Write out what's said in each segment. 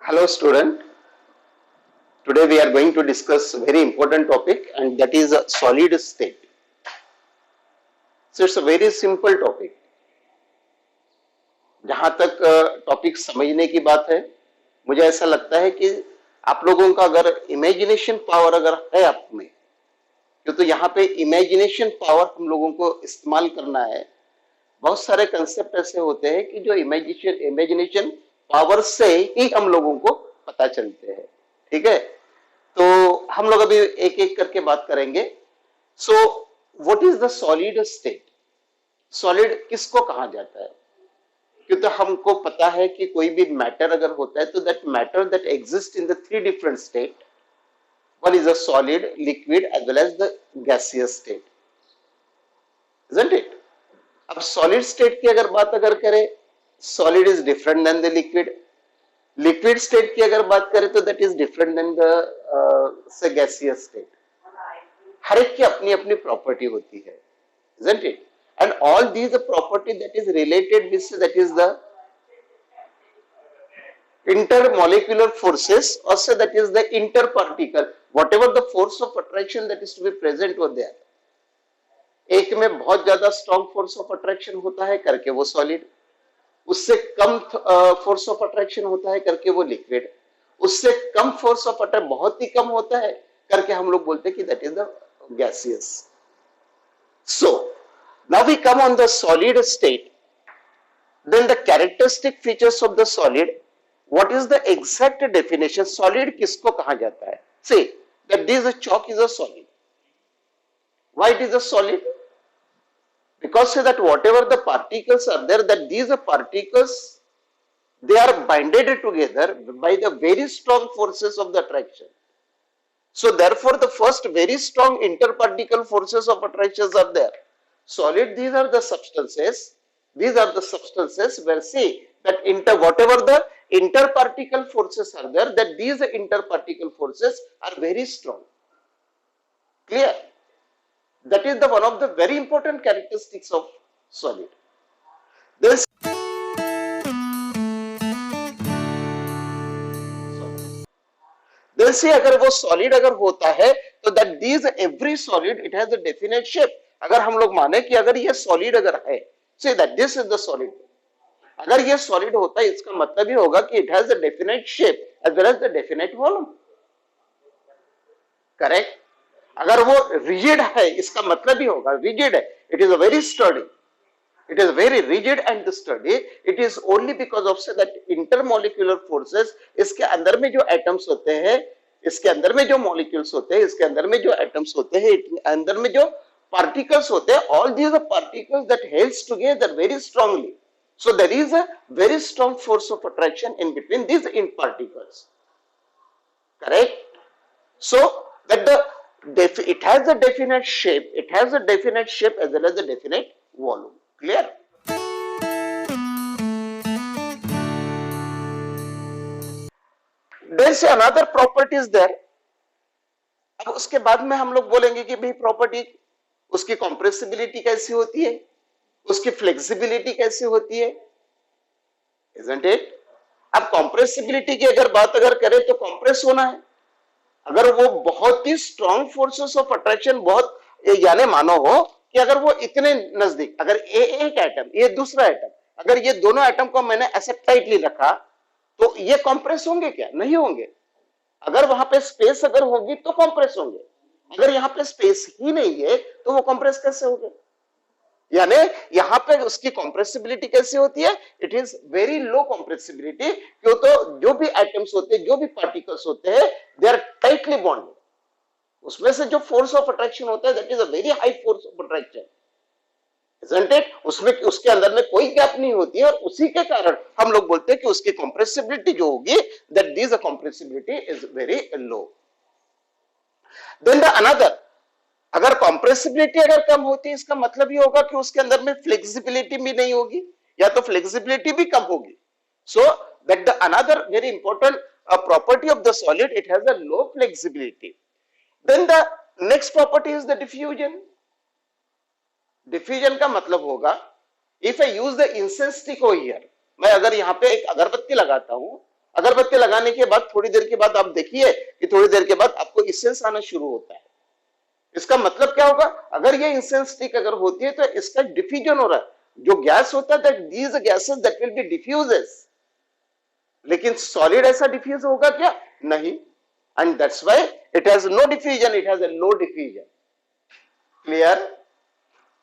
Hello student, today we are going to discuss a very important topic and that is a solid state. So it's a very simple topic. जहां तक topic समझने की बात है, मुझे ऐसा लगता है कि आप लोगों का अगर इमेजिनेशन पावर अगर है आप में, क्यों तो यहाँ पे इमेजिनेशन पावर हम लोगों को इस्तेमाल करना है। बहुत सारे कंसेप्ट ऐसे होते हैं कि जो इमेजिनेशन पावर से ही हम लोगों को पता चलते हैं। ठीक है, तो हम लोग अभी एक एक करके बात करेंगे। So what is the solid state? Solid किसको कहा जाता है? क्योंकि हमको पता है कि कोई भी मैटर अगर होता है तो that matter that exist in the three different state, one is a solid, liquid as well as the gaseous state, isn't it? अब सॉलिड स्टेट की अगर बात करें, solid is different than the liquid. Liquid state की अगर बात करें तो that is different than the gaseous state. हर एक की अपनी अपनी प्रॉपर्टी होती है, isn't it? And all these property that is related with that is the intermolecular forces, also that is the interparticle, whatever the force of attraction that is to be present over there. एक में बहुत ज्यादा strong force of attraction होता है करके वो solid, उससे कम force of attraction होता है करके वो लिक्विड, उससे कम फोर्स ऑफ अट्रैक्शन बहुत ही कम होता है करके हम लोग बोलते हैं कि that is the gaseous. So now we come on the solid state, then the characteristic features of the solid, what is the exact definition? Solid किसको कहा जाता है? Say that this chalk is a solid. Why it is a solid? Because so that whatever the particles are there, that these particles, they are binded together by the very strong forces of the attraction. So therefore the first very strong interparticle forces of attractions are there. Solid, these are the substances where see that whatever the interparticle forces are there, that these interparticle forces are very strong. Clear? That is the one of the very important characteristics of solid. Then see अगर वो solid अगर होता है तो that these every solid it has a definite shape. अगर हम लोग माने कि अगर ये solid अगर है, say that this is the solid. अगर ये solid होता है इसका मतलब ही होगा कि it has a definite shape as well as the definite volume. Correct? अगर वो रिजिड है इसका मतलब ही होगा रिजिड है, it is a very study, it is very rigid and study, it is only because of say that intermolecular forces, इसके अंदर में जो एटम्स होते हैं, इसके अंदर में जो मॉलिक्यूल्स होते हैं, इसके अंदर में जो एटम्स होते हैं, अंदर में जो पार्टिकल्स होते हैं, all these particles that helds together very strongly. So there is a very strong force of attraction in between these in particles. Correct? So that it has a definite shape, as well as a definite volume. Clear? Then say another property is there. अब उसके बाद में हम लोग बोलेंगे कि भाई property, उसकी कंप्रेसिबिलिटी कैसी होती है, उसकी फ्लेक्सिबिलिटी कैसी होती है, isn't it? अब कंप्रेसिबिलिटी की अगर बात करें तो कंप्रेस होना है। अगर वो बहुत ही स्ट्रॉन्ग फोर्सेस ऑफ अट्रैक्शन, बहुत यानी मानो हो कि अगर वो इतने नजदीक, अगर एक एटम ये दूसरा एटम, अगर ये दोनों एटम को मैंने ऐसे टाइटली रखा तो ये कंप्रेस होंगे क्या? नहीं होंगे। अगर वहां पे स्पेस अगर होगी तो कंप्रेस होंगे, अगर यहाँ पे स्पेस ही नहीं है तो वो कंप्रेस कैसे होंगे? यानी यहां पे उसकी कंप्रेसिबिलिटी कैसी होती है? It is very low compressibility, क्यों तो जो भी एटम्स होते हैं, जो भी पार्टिकल्स होते हैं, दे आर टाइटली बॉन्डेड। उसमें से जो फोर्स ऑफ अट्रैक्शन होता है that is a very high force of attraction, isn't it? उसमें उसके अंदर में कोई गैप नहीं होती है और उसी के कारण हम लोग बोलते हैं कि उसकी कंप्रेसिबिलिटी जो होगी, that this compressibility is very low. Then the another, अगर कंप्रेसिबिलिटी अगर कम होती है इसका मतलब ये होगा कि उसके अंदर में फ्लेक्सिबिलिटी भी नहीं होगी या तो फ्लेक्सिबिलिटी भी कम होगी। So that the another very important property of the solid, it has a low flexibility. Then the next property is the diffusion. Diffusion का मतलब होगा, if I use the incense stick here, मैं अगर यहाँ पे एक अगरबत्ती लगाता हूं अगरबत्ती लगाने के बाद थोड़ी देर के बाद आप देखिए कि थोड़ी देर के बाद आपको इंसेंस आना शुरू होता है। इसका मतलब क्या होगा, अगर ये इंसेंस स्टिक अगर होती है तो इसका डिफ्यूजन हो रहा है, जो गैस होता है that these gases that will be diffuses, लेकिन सॉलिड ऐसा डिफ्यूज होगा क्या, नहीं, and that's why it has no diffusion, it has a low diffusion. Clear?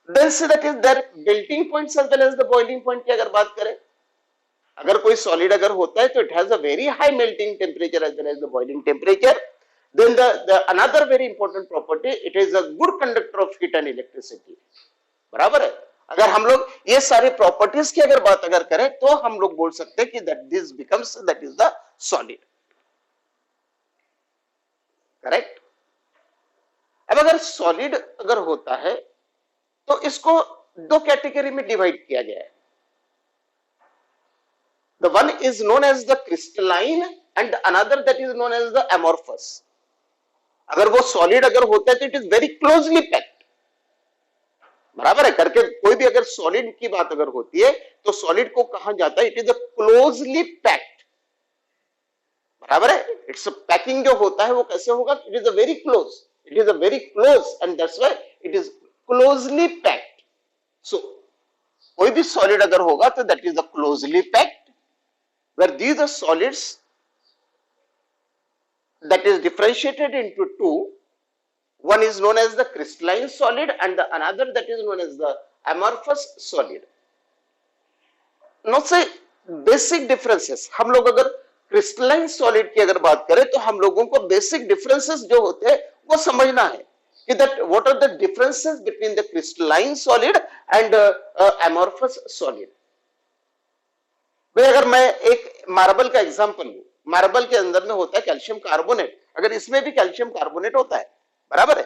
Then say that is there melting points as well as the boiling point की अगर बात करें, अगर कोई सॉलिड अगर होता है तो it has a very high melting temperature as well as the boiling temperature. Then the another very important property, it is a good conductor of heat and electricity। बराबर है? अगर हम लोग ये सारे प्रॉपर्टीज की अगर बात अगर करें तो हम लोग बोल सकते हैं कि that this becomes that is the solid। Correct? अब अगर सॉलिड अगर होता है तो इसको दो कैटेगरी में डिवाइड किया गया है। The one is known as the crystalline and another that is known as the amorphous। अगर वो सॉलिड अगर होता है तो it is very closely packed, बराबर है करके, कोई भी अगर सॉलिड की बात अगर होती है तो सॉलिड को कहा जाता है it is a closely packed, बराबर है। इट्स पैकिंग जो होता है वो कैसे होगा, it is a very close, it is a very close and that's why it is closely packed. So कोई भी सॉलिड अगर होगा तो that is a closely packed, where these are solids that is differentiated into two, one is known as the crystalline solid and the another that is known as the amorphous solid। Now say basic differences, हम लोग अगर crystalline solid की अगर बात करें तो हम लोगों को basic differences जो होते हैं वो समझना है कि that what are the differences between the crystalline solid and amorphous solid। भाई अगर मैं एक मार्बल का एग्जांपल लूं, मार्बल के अंदर में होता है कैल्शियम कार्बोनेट, अगर इसमें भी कैल्शियम कार्बोनेट होता है, बराबर है,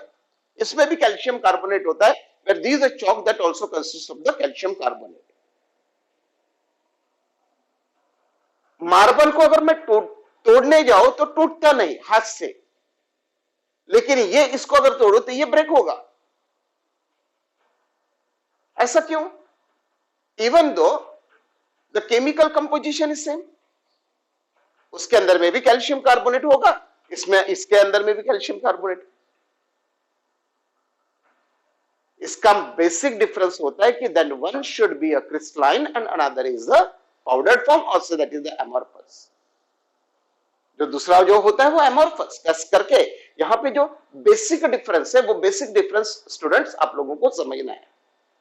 इसमें भी कैल्शियम कार्बोनेट होता है, where these are chalk that also consists of the calcium carbonate। Marble को अगर मैं तोड़ने जाऊं तो टूटता नहीं हाथ से, लेकिन ये इसको अगर तोड़ो तो ये ब्रेक होगा। ऐसा क्यों? Even though the chemical composition is same, उसके अंदर में भी कैल्शियम कार्बोनेट होगा, इसमें इसके अंदर में भी कैल्शियम कार्बोनेट। इसका बेसिक डिफरेंस होता है कि then one should be a crystalline and another is a powdered form, also that is the amorphous. जो दूसरा जो होता है वो एमोर्फस कस करके, यहां पे जो बेसिक डिफरेंस है वो बेसिक डिफरेंस स्टूडेंट्स आप लोगों को समझना है।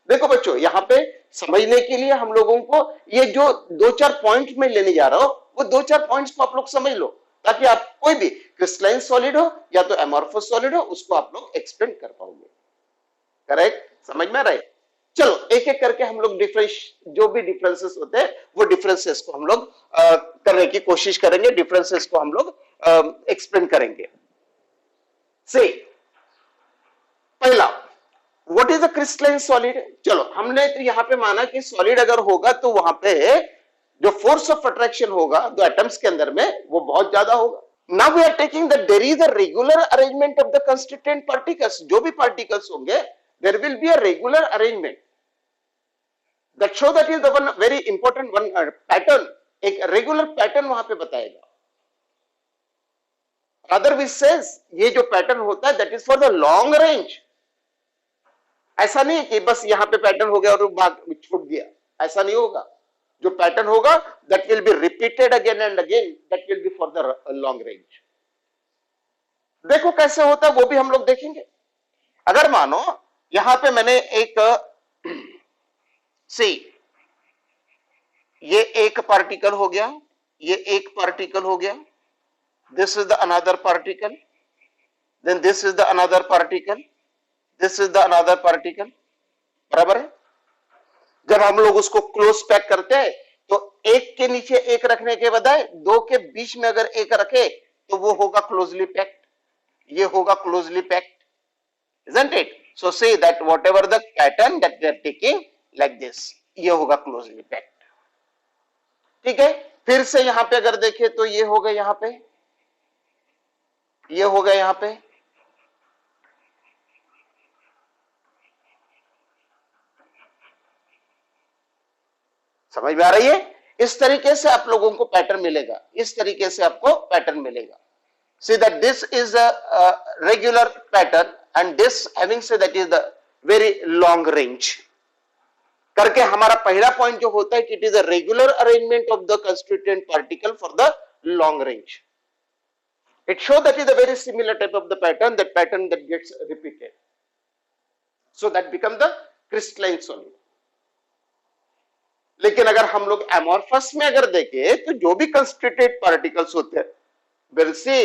देखो बच्चों, यहाँ पे समझने के लिए हम लोगों को ये जो दो चार पॉइंट में लेने जा रहा हूं वो दो चार पॉइंट्स को आप लोग समझ लो, ताकि आप कोई भी क्रिस्टलाइन सॉलिड हो या तो एमोर्फस सॉलिड हो उसको आप लोग एक्सप्लेन कर पाओगे। करेक्ट? समझ में रहे? चलो एक एक करके हम लोग डिफरेंस, जो भी डिफरेंसेस होते हैं वो डिफरेंसेस को हम लोग करने की कोशिश करेंगे, डिफरेंसेस को हम लोग एक्सप्लेन करेंगे। से पहला, what is a crystalline solid. चलो हमने तो यहाँ पे माना कि सॉलिड अगर होगा तो वहां पे जो फोर्स ऑफ अट्रैक्शन होगा दो एटम्स के अंदर में वो बहुत ज्यादा होगा। Now we are taking that there is a regular arrangement of the constituent particles, जो भी पार्टिकल्स होंगे there will be a regular arrangement that show that is the one very important one pattern, एक regular pattern वहां पे बताएगा। rather we says ये जो pattern होता है that is for the long range, ऐसा नहीं कि बस यहाँ पे pattern हो गया और भाग छूट गया, ऐसा नहीं होगा। जो pattern होगा that will be repeated again and again, that will be for the long range। देखो कैसे होता है वो भी हम लोग देखेंगे। अगर मानो यहां पे मैंने एक सी, ये एक पार्टिकल हो गया, ये एक पार्टिकल हो गया, this is the another particle, then this is the another particle, this is the another particle, बराबर है। जब हम लोग उसको क्लोज पैक करते हैं तो एक के नीचे एक रखने के बजाय दो के बीच में अगर एक रखे तो वो होगा क्लोजली पैक्ड, ये होगा closely packed, isn't it? So say that whatever the pattern that they are taking like this, ये होगा closely packed। ठीक है, फिर से यहां पे अगर देखें तो ये होगा यहां पे, ये होगा यहां पे, समझ में आ रही है? इस तरीके से आप लोगों को पैटर्न मिलेगा, इस तरीके से आपको पैटर्न मिलेगा। See that this is a regular pattern and this having said that is the very long range करके हमारा पहला पॉइंट जो होता है कि it is a regular arrangement of the constituent particle for the long range. It show that is a very similar type of the pattern that gets repeated, so that become the crystalline solid। लेकिन अगर हम लोग amorphous में अगर देखें तो जो भी कंस्टिट्यूएंट पार्टिकल्स होते हैं, we'll see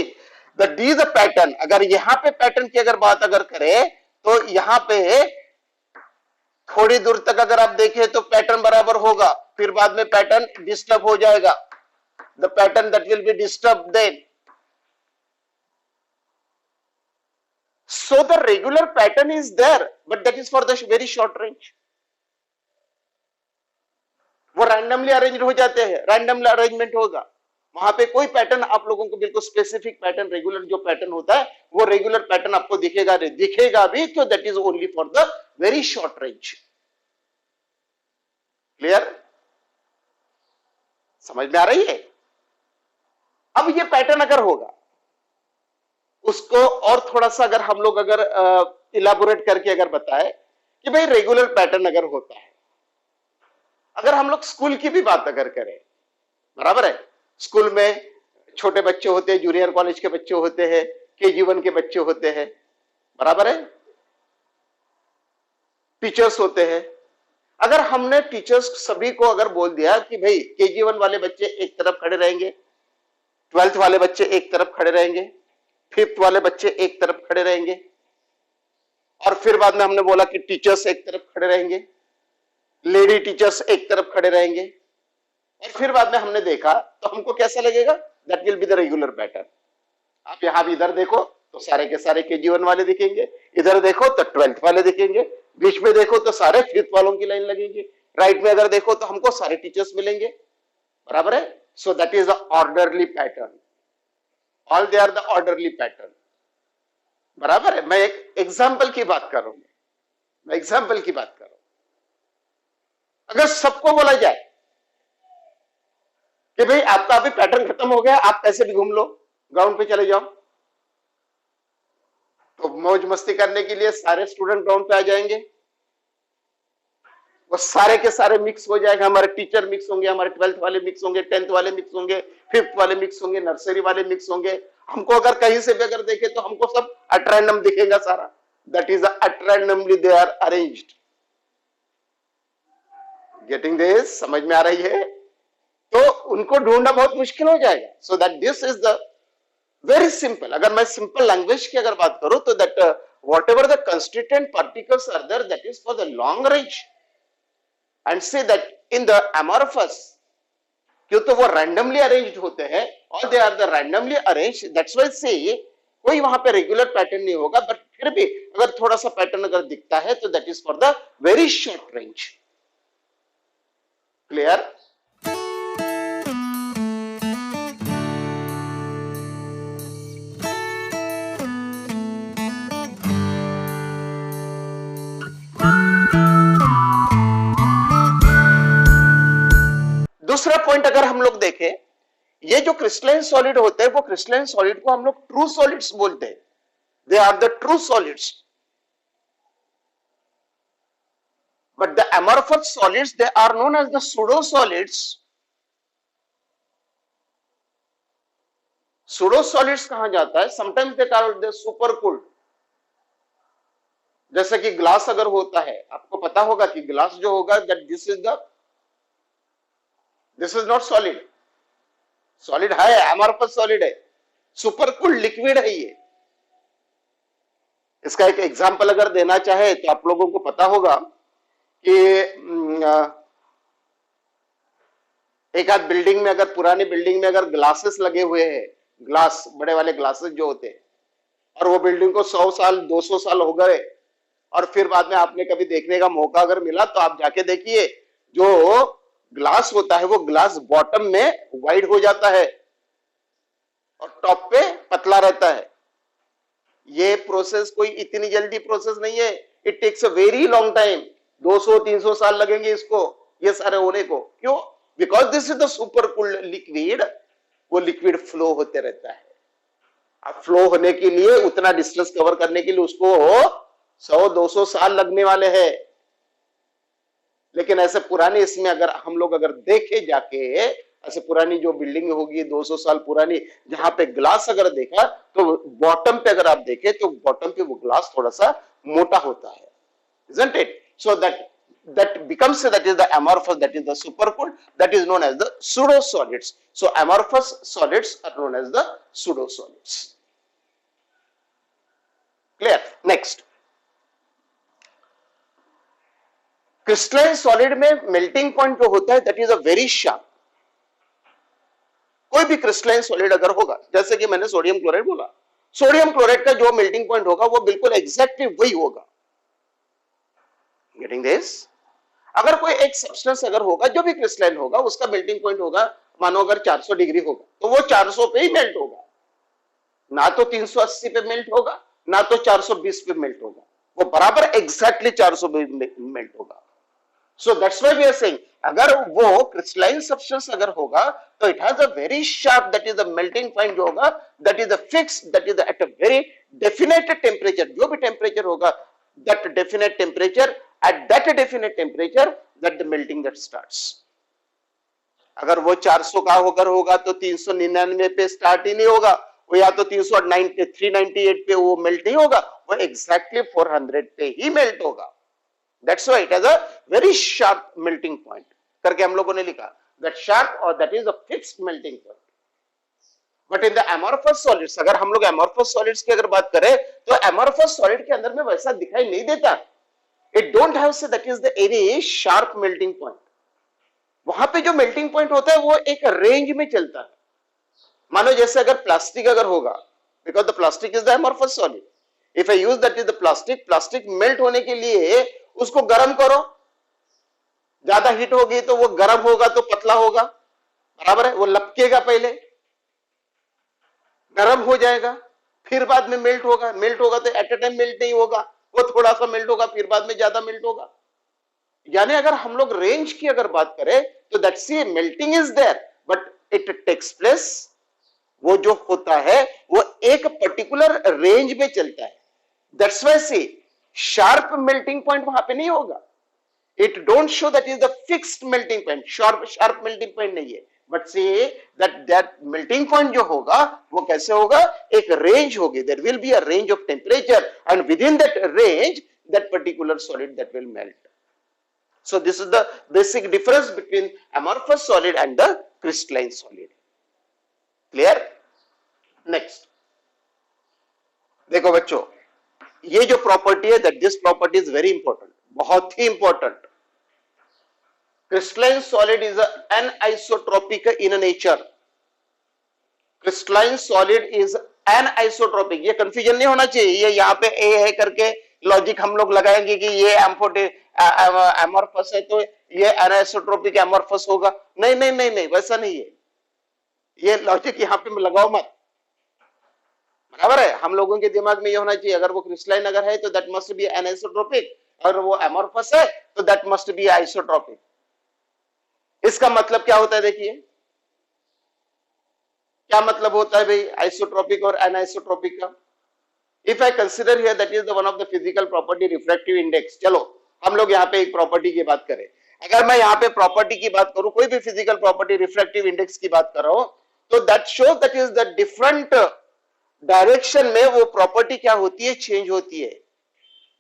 that these are pattern। अगर यहां पे पैटर्न की अगर बात अगर करें तो यहां पे थोड़ी दूर तक अगर आप देखें तो पैटर्न बराबर होगा, फिर बाद में पैटर्न डिस्टर्ब हो जाएगा। The pattern that will be disturb then. So the regular pattern is there but that is for the very short range. वो रैंडमली अरेंज हो जाते हैं, रैंडमली अरेंजमेंट होगा, वहां पे कोई पैटर्न आप लोगों को बिल्कुल स्पेसिफिक पैटर्न रेगुलर जो पैटर्न होता है वो रेगुलर पैटर्न आपको दिखेगा भी तो that is only for the very short range. Clear? समझ में आ रही है? अब ये पैटर्न अगर होगा उसको और थोड़ा सा अगर हम लोग अगर इलाबोरेट करके अगर बताए कि भाई रेगुलर पैटर्न अगर होता है, अगर हम लोग स्कूल की भी बात अगर करें, बराबर है, स्कूल में छोटे बच्चे होते हैं, जूनियर कॉलेज के बच्चे होते हैं, KG1 के बच्चे होते हैं, बराबर है, टीचर्स होते हैं। अगर हमने टीचर्स सभी को अगर बोल दिया कि भाई KG1 वाले बच्चे एक तरफ खड़े रहेंगे, 12th वाले बच्चे एक तरफ खड़े रहेंगे, 5th वाले बच्चे एक तरफ खड़े रहेंगे, और फिर बाद में हमने बोला कि टीचर्स एक तरफ खड़े रहेंगे, लेडी टीचर्स एक तरफ खड़े रहेंगे, और फिर बाद में हमने देखा तो हमको कैसा लगेगा? That will be the regular pattern. आप यहां भी इधर देखो तो सारे के सारे KG1 वाले दिखेंगे, इधर देखो तो 12th वाले दिखेंगे, बीच में देखो तो सारे 5th वालों की लाइन लगेगी, राइट में अगर देखो तो हमको सारे टीचर्स मिलेंगे, बराबर है। So that is the orderly pattern, all they are the orderly pattern, बराबर है। मैं एक एग्जाम्पल की बात कर रहा हूं, मैं एग्जाम्पल की बात कर रहा हूं। अगर सबको बोला जाए कि भाई आपका अभी पैटर्न खत्म हो गया, आप कैसे भी घूम लो, ग्राउंड पे चले जाओ, तो मौज मस्ती करने के लिए सारे स्टूडेंट ग्राउंड पे आ जाएंगे, वो सारे के सारे मिक्स हो जाएगा, हमारे टीचर मिक्स होंगे, हमारे 12th वाले मिक्स होंगे, 10th वाले मिक्स होंगे, 5th वाले मिक्स होंगे, नर्सरी वाले मिक्स होंगे। हमको अगर कहीं से भी अगर देखे तो हमको सब एट रैंडम दिखेगा सारा, that is at randomly they are arranged. Getting this? समझ में आ रही है? तो उनको ढूंढना बहुत मुश्किल हो जाएगा। So that this is the very simple. अगर मैं सिंपल लैंग्वेज की अगर बात करूं तो that whatever the constituent particles are there that is for the long range, and say that in the amorphous क्यों तो वो रैंडमली अरेंज्ड होते हैं, और they are the randomly arranged, that's why say कोई वहां पे रेगुलर पैटर्न नहीं होगा, बट फिर भी अगर थोड़ा सा पैटर्न अगर दिखता है तो that is for the very short range. Clear? दूसरा पॉइंट अगर हम लोग देखें, ये जो क्रिस्टलाइन सॉलिड होते हैं वो क्रिस्टलाइन सॉलिड को हम लोग ट्रू सॉलिड्स बोलते हैं, they are the true solids. But the amorphous solids they are known as the pseudo solids। pseudo solids कहां जाता है? sometimes they are the super cooled। जैसे कि ग्लास अगर होता है, आपको पता होगा कि ग्लास जो होगा that this is not solid, solid है, amorphous solid है, सुपर कूल्ड लिक्विड है ये। इसका एक एग्जांपल अगर देना चाहे तो आप लोगों को पता होगा कि एक आध बिल्डिंग में अगर पुरानी बिल्डिंग में अगर ग्लासेस लगे हुए हैं, ग्लास बड़े वाले ग्लासेस जो होते हैं, और वो बिल्डिंग को 100 साल 200 साल हो गए, और फिर बाद में आपने कभी देखने का मौका अगर मिला तो आप जाके देखिए, जो ग्लास होता है वो ग्लास बॉटम में वाइड हो जाता है और टॉप पे पतला रहता है। ये प्रोसेस कोई इतनी जल्दी प्रोसेस नहीं है, it takes a very long time, 200-300 साल लगेंगे इसको ये सारे होने को। क्यों? Because this is the super cooled liquid, वो लिक्विड फ्लो होते रहता है। अब फ्लो होने के लिए उतना डिस्टेंस कवर करने के लिए उसको 100-200 साल लगने वाले हैं। लेकिन ऐसे पुराने इसमें अगर हम लोग अगर देखे जाके, ऐसे पुरानी जो बिल्डिंग होगी 200 साल पुरानी, जहां पे ग्लास अगर देखा तो बॉटम पे अगर आप देखें तो बॉटम पे वो ग्लास थोड़ा सा मोटा होता है, isn't it? So that becomes, that is the amorphous, that is the supercooled, that is known as the pseudo solids. So amorphous solids are known as the pseudo solids. Clear? Next, crystalline solid में melting point जो होता है that is a very sharp. कोई भी crystalline solid अगर होगा, जैसे कि मैंने सोडियम क्लोराइड बोला, सोडियम क्लोराइड का जो मेल्टिंग पॉइंट होगा वो बिल्कुल एग्जैक्टली वही होगा। Getting this? अगर कोई एक सब्सटेंस अगर होगा जो भी क्रिस्टलाइन होगा, उसका मेल्टिंग पॉइंट होगा, मानो अगर 400 डिग्री होगा तो वो 400 पे ही मेल्ट होगा, ना तो 380 पे मेल्ट होगा, ना तो 420 पे मेल्ट होगा, वो बराबर एग्जैक्टली 400 पे मेल्ट होगा। So that's why we are saying, अगर वो क्रिस्टलाइन सब्सटेंस अगर होगा तो it has a very sharp, that is the melting point जो होगा, that is the fix, that is at a very definite temperature, जो भी टेम्परेचर होगा, that definite temperature, at that definite temperature that the melting that starts. अगर वो 400 का होगा तो 399 पे स्टार्ट ही नहीं होगा, वो या तो 398 पे वो मेल्ट नहीं होगा, वो एग्जैक्टली 400 पे ही मेल्ट होगा। That's why it has a very sharp melting point करके हम लोगों ने लिखा, that sharp or that is a fixed melting point. But in the amorphous solids, अगर हम लोग amorphous solids की अगर बात करें तो amorphous solid के अंदर में वैसा दिखाई नहीं देता। It don't have say that is the very sharp melting point. वहां पे जो melting point होता है वो एक रेंज में चलता है। मानो जैसे अगर प्लास्टिक अगर होगा, because the plastic is the amorphous solid. If I use that is the plastic, plastic melt होने के लिए उसको गर्म करो, ज्यादा हीट होगी तो वो गर्म होगा तो पतला होगा, बराबर है, वो लपकेगा, पहले गर्म हो जाएगा, फिर बाद में मेल्ट होगा तो एट अ टाइम मेल्ट नहीं होगा, वो थोड़ा सा मेल्ट होगा, फिर बाद में ज्यादा मेल्ट होगा। यानी अगर हम लोग रेंज की अगर बात करें तो that's a melting is there, but it takes place, वो जो होता है वो एक पर्टिकुलर रेंज में चलता है। That's why see sharp melting point वहां पे नहीं होगा। It don't show that is the fixed melting point, sharp melting point नहीं है, but say that melting point जो होगा वो कैसे होगा, एक रेंज होगी, there will be a range of temperature and within that range that particular solid that will melt. So this is the basic difference between amorphous solid and the crystalline solid. Clear? Next, देखो बच्चों, ये जो property है, that this property is very important, बहुत ही important. Crystalline solid is anisotropic in nature. Crystalline solid is anisotropic. ये confusion नहीं होना चाहिए, ये यहाँ पे A है करके लॉजिक हम लोग लगाएंगे कि ये एमोर्फस है तो ये एनिसोट्रोपिक एमोर्फस होगा। नहीं नहीं नहीं नहीं, वैसा नहीं है, ये लॉजिक यहाँ पे लगाओ मत, बराबर है। हम लोगों के दिमाग में ये होना चाहिए, अगर वो क्रिस्टलाइन अगर है तो दैट मस्ट बी एनिसोट्रोपिक, और वो एमोर्फस है तो दैट मस्ट बी आइसोट्रोपिक। इसका मतलब क्या होता है, देखिए क्या मतलब होता है भाई आइसोट्रोपिक और एनिसोट्रोपिक का। If I consider here that is the one of the physical property refractive index, चलो हम लोग यहाँ पे एक प्रॉपर्टी की बात करें, अगर मैं यहाँ पे प्रॉपर्टी की बात करूं, कोई भी फिजिकल प्रॉपर्टी रिफ्रैक्टिव इंडेक्स की बात कर रहा हूं, तो that show that is the different direction में वो प्रॉपर्टी क्या होती है, चेंज होती है।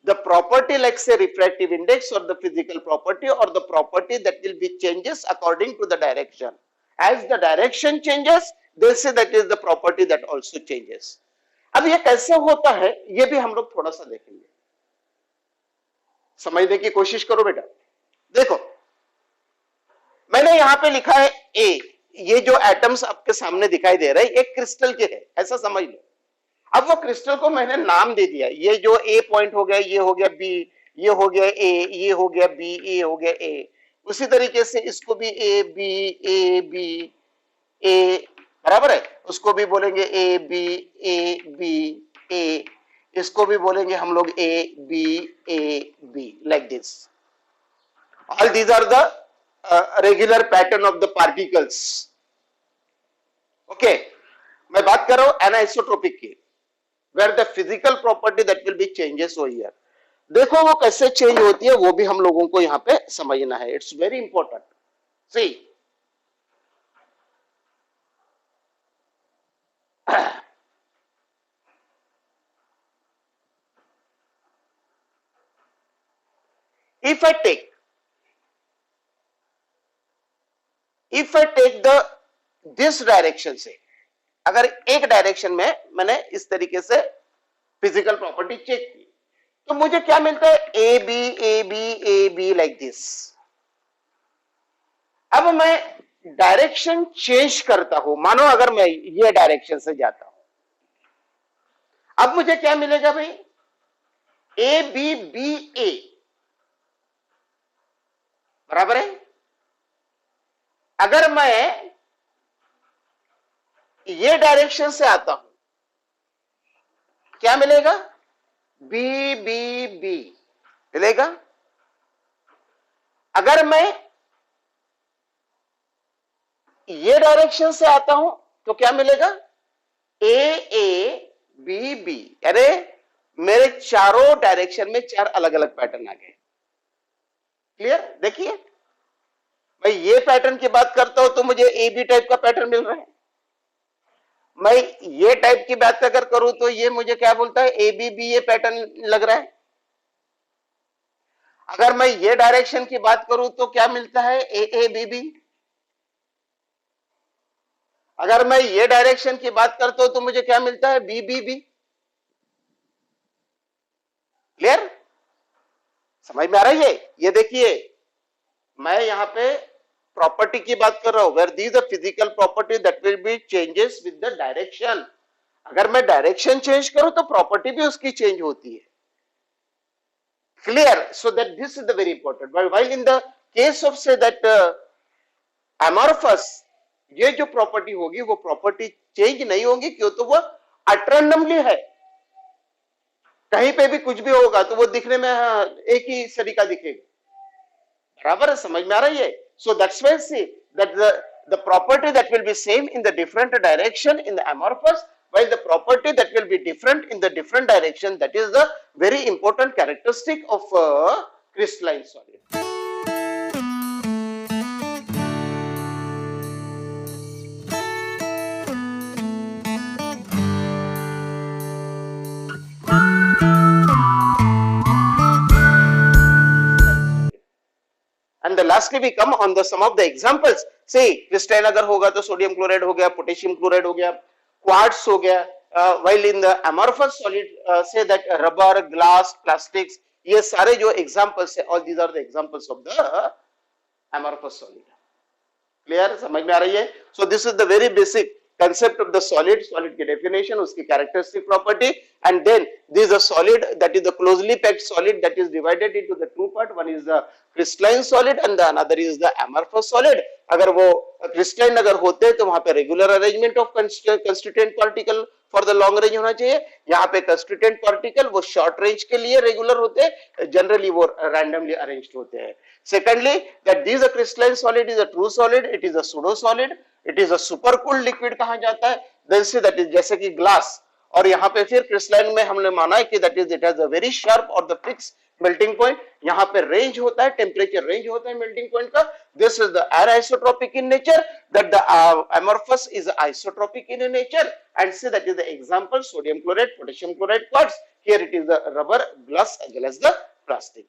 The property like say refractive index और द फिजिकल प्रॉपर्टी और the property that will be changes according to the direction, as the direction changes they say that is the property that also changes. अब ये कैसे होता है ये भी हम लोग थोड़ा सा देखेंगे, समझने की कोशिश करो बेटा। देखो मैंने यहां पे लिखा है ए, ये जो एटम्स आपके सामने दिखाई दे रहे हैं एक क्रिस्टल के है, ऐसा समझ लो। अब वो क्रिस्टल को मैंने नाम दे दिया, ये जो ए पॉइंट हो गया, ये हो गया बी, ये हो गया ए, ये हो गया बी, ये हो गया ए। उसी तरीके से इसको भी ए बी ए, बराबर है, उसको भी बोलेंगे ए बी ए, इसको भी बोलेंगे हम लोग A B like this. All these are the regular pattern of the particles. Okay, मैं बात कर रहा हूं एनाइसोट्रोपिक की, where the physical property that will be changes over here. देखो वो कैसे चेंज होती है वो भी हम लोगों को यहां पे समझना है, it's very important. See if I take the this direction से, अगर एक डायरेक्शन में मैंने इस तरीके से फिजिकल प्रॉपर्टी चेक की तो मुझे क्या मिलता है, A B A B A B like this. अब मैं डायरेक्शन चेंज करता हूं, मानो अगर मैं ये डायरेक्शन से जाता हूं, अब मुझे क्या मिलेगा भाई, ए बी बी ए बराबर है। अगर मैं ये डायरेक्शन से आता हूं क्या मिलेगा, बी बी बी मिलेगा। अगर मैं ये डायरेक्शन से आता हूं तो क्या मिलेगा, ए ए बी बी। अरे मेरे चारों डायरेक्शन में चार अलग अलग पैटर्न आ गए। क्लियर, देखिए मैं ये पैटर्न की बात करता हूं तो मुझे ए बी टाइप का पैटर्न मिल रहा है। मैं ये टाइप की बात अगर करूं तो ये मुझे क्या बोलता है, ए बी बी ये पैटर्न लग रहा है। अगर मैं ये डायरेक्शन की बात करूं तो क्या मिलता है, ए ए बी बी। अगर मैं ये डायरेक्शन की बात करता हूं तो मुझे क्या मिलता है, बी बी बी। क्लियर, समझ में आ रही है। ये देखिए मैं यहां पे प्रॉपर्टी की बात कर रहा हूं, where these are physical property that will be changes with the direction. अगर मैं डायरेक्शन चेंज करूं तो प्रॉपर्टी भी उसकी चेंज होती है। Clear, so that this is the very important. While in the case of say that amorphous, ये जो प्रॉपर्टी होगी वो प्रॉपर्टी चेंज नहीं होगी, क्यों, तो वो अट्रेंडमली है। कहीं पे भी कुछ भी होगा तो वो दिखने में एक ही तरीका दिखेगा, बराबर है, समझ में आ रही है। So that's why see that the property that will be same in the different direction in the amorphous, while the property that will be different in the different direction, that is the very important characteristic of crystalline solid. And the lastly we come on the some of the examples. See crystalline अगर होगा तो sodium chloride हो गया, potassium chloride हो गया, quartz हो गया, while in the amorphous solid say that rubber, glass, plastics, ये सारे जो examples है, all these are the examples of the amorphous solid. Clear, समझ में आ रही है। So this is the very basic concept of the solid, solid की definition, उसकी characteristic property, and then this is a solid that is the closely packed solid that is divided into the two part. One is the crystalline solid and the another is the amorphous solid. अगर वो crystalline अगर होते तो वहां पे regular arrangement of constituent particle for the long range होना चाहिए। यहाँ पे constituent particle वो short range के लिए regular होते हैं, generally वो randomly arranged होते हैं। Secondly, that this a crystalline solid is a true solid, it is a pseudo solid, it is a super cooled liquid कहा जाता है। Then say that is जैसे कि glass, और यहाँ पे फिर क्रिस्टलाइन में हमने माना है कि that is it has a very sharp और द फिक्स मेल्टिंग पॉइंट। यहाँ पे रेंज होता है, टेम्परेचर रेंज होता है मेल्टिंग पॉइंट का। This is the anisotropy in nature, that the amorphous is isotropic in nature, and say that is the example sodium chloride, potassium chloride, quartz. Here it is the rubber, glass as well as the plastic.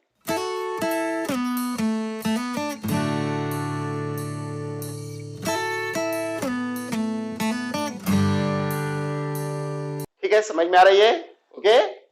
ठीक है, समझ में आ रही है। Okay